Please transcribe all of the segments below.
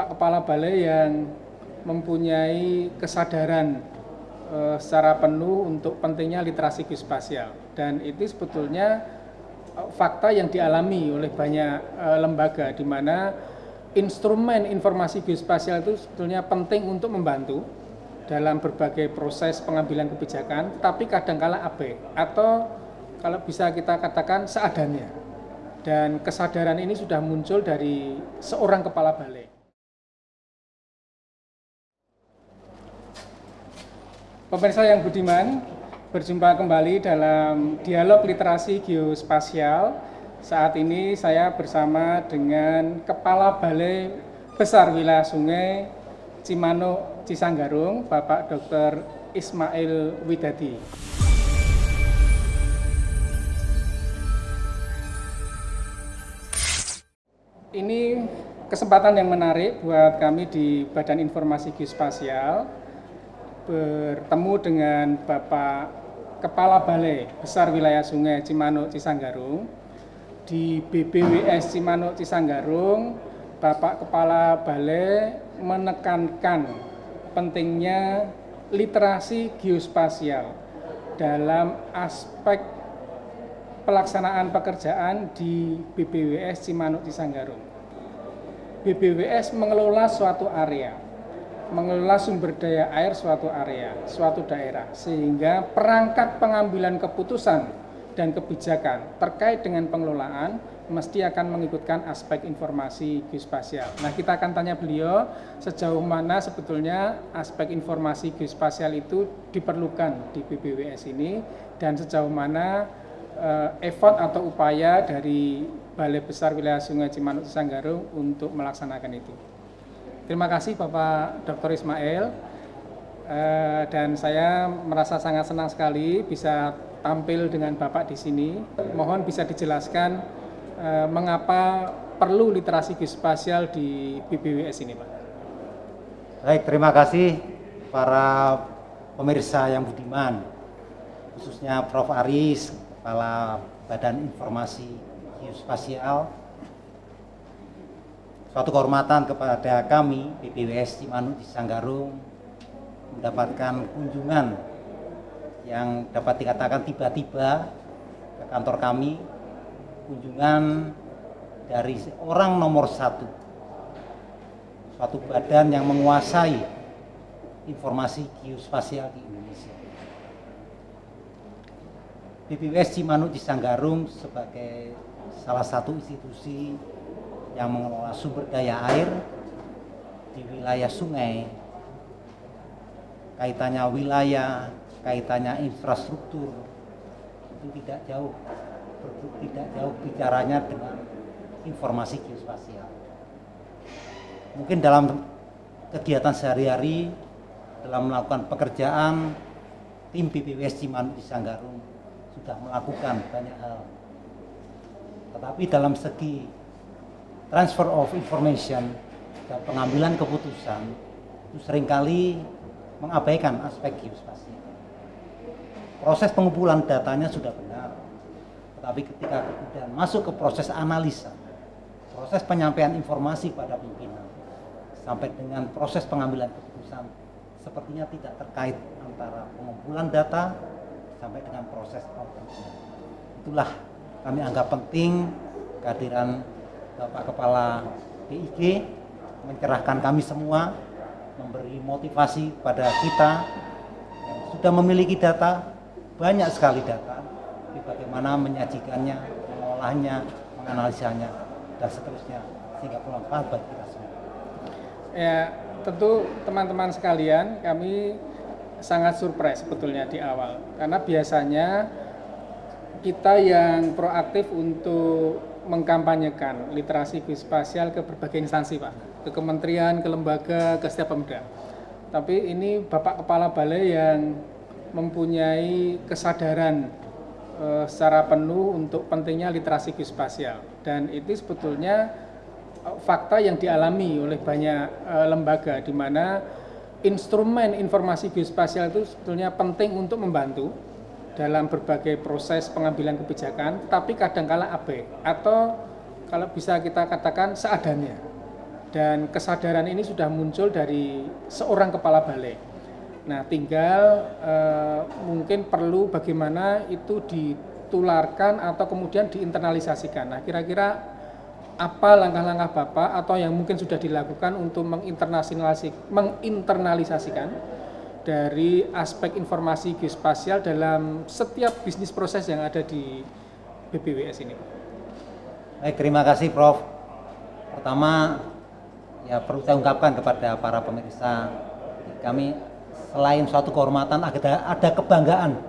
Bapak Kepala Balai yang mempunyai kesadaran secara penuh untuk pentingnya literasi geospasial, dan itu sebetulnya fakta yang dialami oleh banyak lembaga, di mana instrumen informasi geospasial itu sebetulnya penting untuk membantu dalam berbagai proses pengambilan kebijakan, tapi kadangkala abai atau kalau bisa kita katakan seadanya. Dan kesadaran ini sudah muncul dari seorang kepala balai. Pemirsa yang budiman, berjumpa kembali dalam dialog literasi geospasial. Saat ini saya bersama dengan Kepala Balai Besar Wilayah Sungai Cimanuk Cisanggarung, Bapak Dr. Ismail Widadi. Ini kesempatan yang menarik buat kami di Badan Informasi Geospasial, bertemu dengan Bapak Kepala Balai Besar Wilayah Sungai Cimanuk Cisanggarung. Di BBWS Cimanuk Cisanggarung, Bapak Kepala Balai menekankan pentingnya literasi geospasial dalam aspek pelaksanaan pekerjaan di BBWS Cimanuk Cisanggarung. BBWS mengelola suatu area, mengelola sumber daya air suatu area, suatu daerah, sehingga perangkat pengambilan keputusan dan kebijakan terkait dengan pengelolaan mesti akan mengikutkan aspek informasi geospasial. Nah, kita akan tanya beliau sejauh mana sebetulnya aspek informasi geospasial itu diperlukan di BBWS ini, dan sejauh mana effort atau upaya dari Balai Besar Wilayah Sungai Cimanuk Cisanggarung untuk melaksanakan itu. Terima kasih Bapak Dr. Ismail, dan saya merasa sangat senang sekali bisa tampil dengan Bapak di sini. Mohon bisa dijelaskan mengapa perlu literasi geospasial di BBWS ini, Pak. Baik, terima kasih para pemirsa yang budiman, khususnya Prof. Aris, Kepala Badan Informasi Geospasial. Suatu kehormatan kepada kami BBWS Cimanuk Cisanggarung mendapatkan kunjungan yang dapat dikatakan tiba-tiba ke kantor kami, kunjungan dari orang nomor satu, suatu badan yang menguasai informasi geospasial di Indonesia. BBWS Cimanuk Cisanggarung sebagai salah satu institusi yang mengelola sumber daya air di wilayah sungai, kaitannya wilayah, kaitannya infrastruktur, itu tidak jauh bicaranya dengan informasi geospasial. Mungkin dalam kegiatan sehari-hari, dalam melakukan pekerjaan, tim BBWS Cimanuk Cisanggarung sudah melakukan banyak hal. Tetapi dalam segi transfer of information dan pengambilan keputusan itu seringkali mengabaikan aspek geospasial. Proses pengumpulan datanya sudah benar, tetapi ketika kemudian masuk ke proses analisa, proses penyampaian informasi pada pimpinan, sampai dengan proses pengambilan keputusan, sepertinya tidak terkait antara pengumpulan data sampai dengan proses outputnya. Itulah kami anggap penting kehadiran Bapak Kepala BIG mencerahkan kami semua, memberi motivasi pada kita yang sudah memiliki data, banyak sekali data, tapi bagaimana menyajikannya, mengolahnya, menganalisanya, dan seterusnya, sehingga bermanfaat bagi kita semua. Ya, tentu teman-teman sekalian, kami sangat surprise sebetulnya di awal, karena biasanya kita yang proaktif untuk mengkampanyekan literasi geospasial ke berbagai instansi, Pak, ke kementerian, ke lembaga, ke setiap pemda. Tapi ini Bapak Kepala Balai yang mempunyai kesadaran secara penuh untuk pentingnya literasi geospasial, dan itu sebetulnya fakta yang dialami oleh banyak lembaga, di mana instrumen informasi geospasial itu sebetulnya penting untuk membantu dalam berbagai proses pengambilan kebijakan, tapi kadangkala abai atau kalau bisa kita katakan seadanya. Dan kesadaran ini sudah muncul dari seorang kepala balai. Nah, tinggal mungkin perlu bagaimana itu ditularkan atau kemudian diinternalisasikan. Nah, kira-kira apa langkah-langkah Bapak atau yang mungkin sudah dilakukan untuk menginternalisasikan dari aspek informasi geospasial dalam setiap bisnis proses yang ada di BPWS ini, Pak? Baik, terima kasih Prof. Pertama, ya perlu saya ungkapkan kepada para pemirsa, kami selain suatu kehormatan ada kebanggaan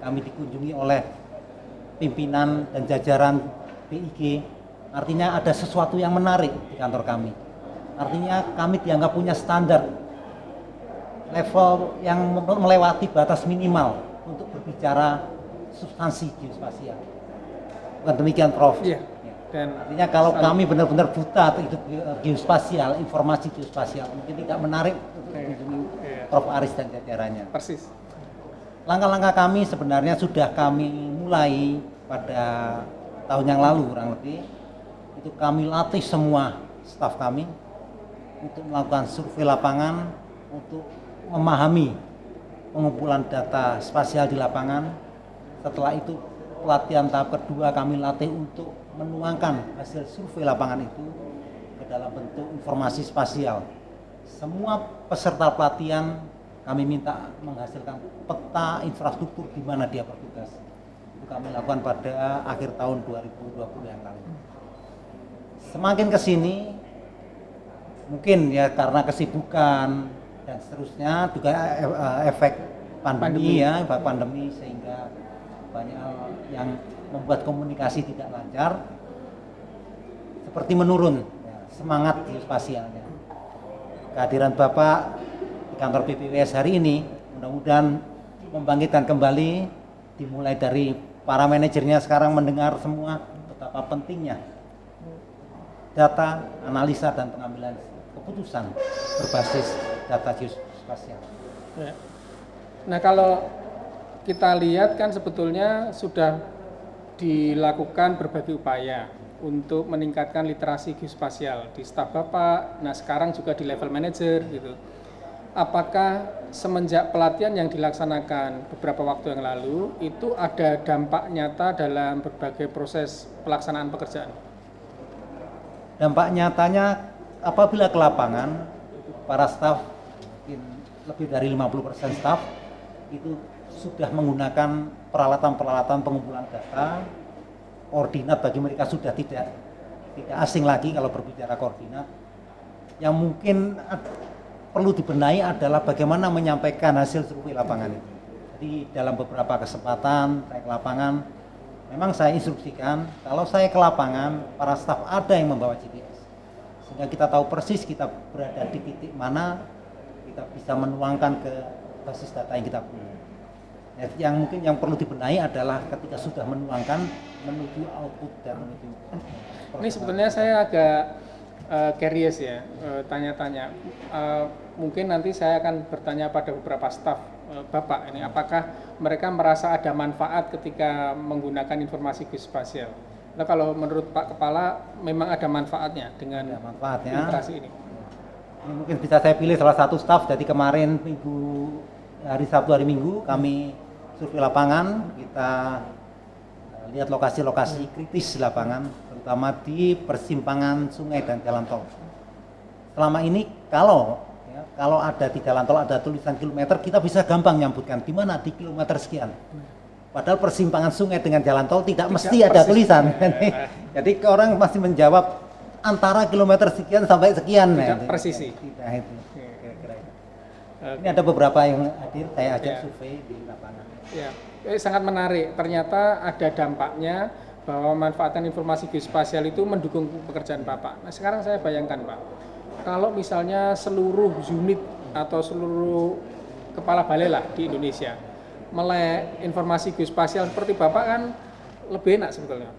kami dikunjungi oleh pimpinan dan jajaran BIG. Artinya ada sesuatu yang menarik di kantor kami. Artinya kami dianggap punya standar level yang melewati batas minimal untuk berbicara substansi geospasial. Bukan demikian Prof? Iya. Dan artinya kalau kami benar-benar buta terhadap geospasial, informasi geospasial, mungkin tidak menarik untuk mengunjungi Prof. Aris dan jajarannya. Persis. Langkah-langkah kami sebenarnya sudah kami mulai pada tahun yang lalu kurang lebih. Itu kami latih semua staf kami untuk melakukan survei lapangan, untuk memahami pengumpulan data spasial di lapangan. Setelah itu pelatihan tahap kedua kami latih untuk menuangkan hasil survei lapangan itu ke dalam bentuk informasi spasial. Semua peserta pelatihan kami minta menghasilkan peta infrastruktur di mana dia bertugas. Itu kami lakukan pada akhir tahun 2020 yang lalu. Semakin ke sini mungkin ya karena kesibukan dan seterusnya juga efek pandemi ya, efek pandemi sehingga banyak yang membuat komunikasi tidak lancar, seperti menurun ya, semangat geospasialnya. Kehadiran Bapak di kantor BPWS hari ini mudah-mudahan membangkitkan kembali, dimulai dari para manajernya sekarang mendengar semua betapa pentingnya data, analisa, dan pengambilan keputusan berbasis data geospasial. Ya. Nah, kalau kita lihat kan sebetulnya sudah dilakukan berbagai upaya untuk meningkatkan literasi geospasial di staf Bapak, nah sekarang juga di level manajer gitu. Apakah semenjak pelatihan yang dilaksanakan beberapa waktu yang lalu itu ada dampak nyata dalam berbagai proses pelaksanaan pekerjaan? Dampak nyatanya apabila ke lapangan, para staf mungkin lebih dari 50% staf itu sudah menggunakan peralatan-peralatan pengumpulan data, koordinat bagi mereka sudah tidak asing lagi kalau berbicara koordinat. Yang mungkin perlu dibenahi adalah bagaimana menyampaikan hasil survei lapangan itu. Jadi dalam beberapa kesempatan saya ke lapangan, memang saya instruksikan kalau saya ke lapangan, para staf ada yang membawa GPS. Sehingga kita tahu persis kita berada di titik mana, kita bisa menuangkan ke basis data yang kita punya. Yang mungkin yang perlu dibenahi adalah ketika sudah menuangkan menuju output dan menuju. Ini sebetulnya saya agak curious ya, tanya-tanya. Mungkin nanti saya akan bertanya pada beberapa staf Bapak ini, apakah mereka merasa ada manfaat ketika menggunakan informasi geospasial? Nah, kalau menurut Pak Kepala memang ada manfaatnya dengan literasi ini? Ini mungkin bisa saya pilih salah satu staf. Jadi kemarin hari Sabtu hari Minggu kami survei lapangan, kita lihat lokasi-lokasi kritis di lapangan, terutama di persimpangan sungai dan jalan tol. Selama ini kalau ada di jalan tol ada tulisan kilometer, kita bisa gampang nyambutkan di mana di kilometer sekian. Padahal persimpangan sungai dengan jalan tol tidak mesti ada tulisan. Jadi orang masih menjawab antara kilometer sekian sampai sekian. Tidak presisi. Tidak itu. Kira-kira itu. Ini ada beberapa yang hadir, saya ajak survei di lapangan. Ya, sangat menarik. Ternyata ada dampaknya bahwa manfaatan informasi geospasial itu mendukung pekerjaan Bapak. Nah, sekarang saya bayangkan Pak, kalau misalnya seluruh unit atau seluruh kepala balai lah di Indonesia melek informasi geospasial seperti Bapak kan lebih enak sebetulnya.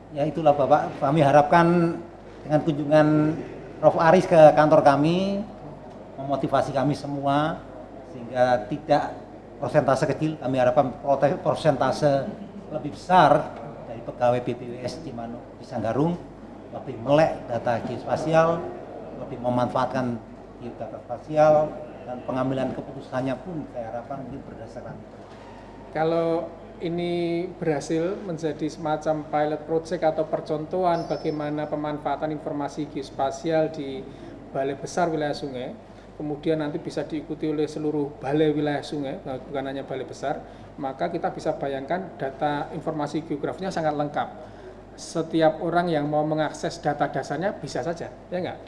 Ya itulah Bapak, kami harapkan dengan kunjungan Prof. Aris ke kantor kami memotivasi kami semua sehingga tidak persentase kecil, kami harapkan persentase lebih besar dari pegawai BPWS di Sanggarung lebih melek data geospasial lebih memanfaatkan data spasial, dan pengambilan keputusannya pun saya harapkan mungkin berdasarkan itu. Kalau ini berhasil menjadi semacam pilot project atau percontohan bagaimana pemanfaatan informasi geospasial di balai besar wilayah sungai, kemudian nanti bisa diikuti oleh seluruh balai wilayah sungai, bukan hanya balai besar, maka kita bisa bayangkan data informasi geografinya sangat lengkap. Setiap orang yang mau mengakses data dasarnya bisa saja, ya enggak?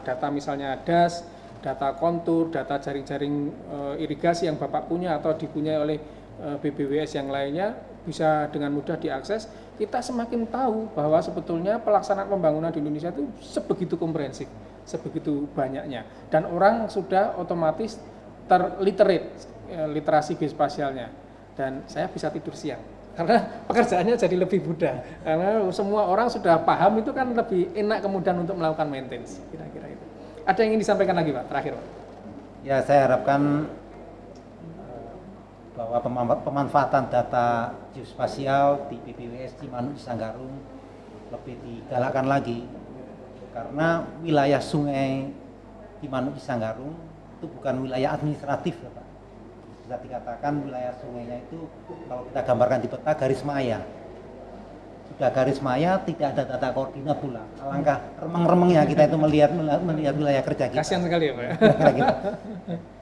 Data misalnya DAS, data kontur, data jaring-jaring irigasi yang Bapak punya atau dipunyai oleh BBWS yang lainnya bisa dengan mudah diakses. Kita semakin tahu bahwa sebetulnya pelaksanaan pembangunan di Indonesia itu sebegitu komprehensif, sebegitu banyaknya, dan orang sudah otomatis terliterate, literasi geospasialnya, dan saya bisa tidur siang karena pekerjaannya jadi lebih mudah karena semua orang sudah paham, itu kan lebih enak kemudian untuk melakukan maintenance, kira-kira itu. Ada yang ingin disampaikan lagi Pak, terakhir Pak? Ya, saya harapkan bahwa pemanfaatan data geospasial di BPWS Cimanuk Sanggarung lebih digalakkan lagi, karena wilayah sungai Cimanuk Sanggarung itu bukan wilayah administratif ya Pak. Bisa dikatakan wilayah sungainya itu kalau kita gambarkan di peta garis maya. Sudah garis maya, tidak ada data koordinat pula. Alangkah remeng-remengnya kita itu melihat wilayah kerja kita. Kasihan sekali ya Pak.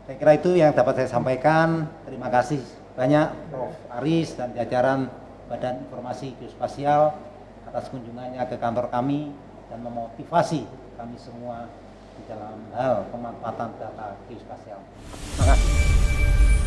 Saya kira itu yang dapat saya sampaikan. Terima kasih banyak Prof. Aris dan jajaran Badan Informasi Geospasial atas kunjungannya ke kantor kami dan memotivasi kami semua di dalam hal pemanfaatan data geospasial. Terima kasih.